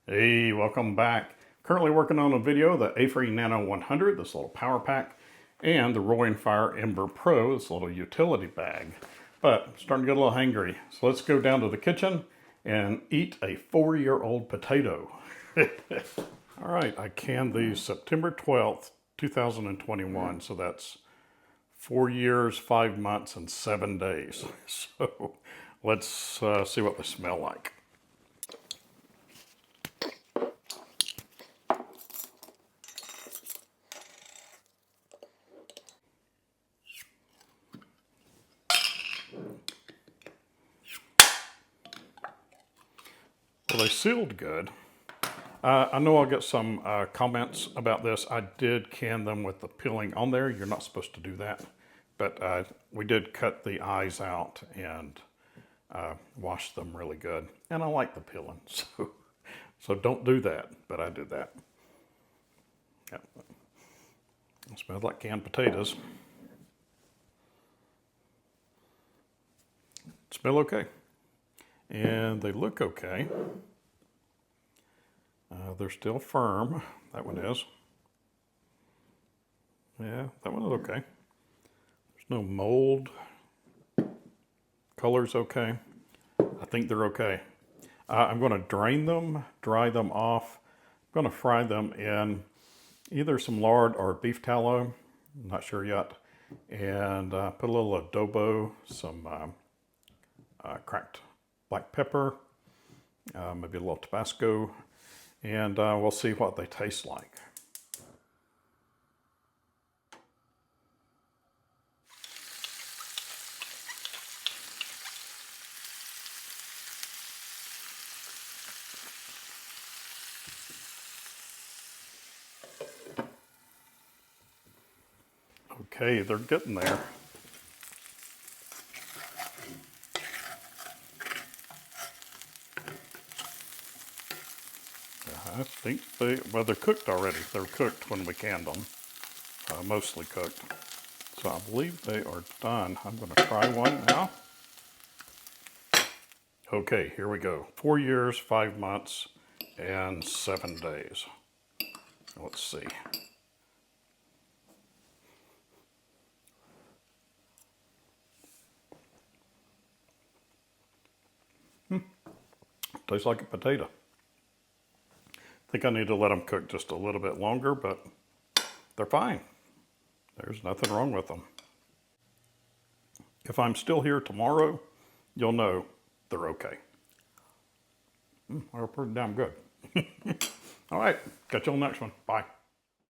Hey, welcome back. Currently working on a video, the A3 Nano 100, this little power pack, and the Roaring Fire Ember Pro, this little utility bag. But I'm starting to get a little hangry, so let's go down to the kitchen and eat a 4-year-old potato. All right, I canned these September 12th, 2021, so that's 4 years, 5 months, and 7 days. So let's see what they smell like. Well, they sealed good. I know I'll get some comments about this. I did can them with the peeling on there. You're not supposed to do that. But we did cut the eyes out and wash them really good. And I like the peeling. So don't do that, but I did that. Yeah. It smells like canned potatoes. Smell okay. And they look okay. They're still firm. That one is. Yeah, that one is okay. There's no mold. Color's okay. I think they're okay. I'm going to drain them, dry them off. I'm going to fry them in either some lard or beef tallow. I'm not sure yet. And put a little adobo, some cracked black pepper, maybe a little Tabasco, and we'll see what they taste like. Okay, they're getting there. I think they're cooked already. They're cooked when we canned them, mostly cooked. So I believe they are done. I'm going to try one now. Okay, here we go. 4 years, 5 months, and 7 days. Let's see. Tastes like a potato. I think I need to let them cook just a little bit longer, but they're fine. There's nothing wrong with them. If I'm still here tomorrow, you'll know they're okay. They're pretty damn good. All right, catch you on the next one. Bye.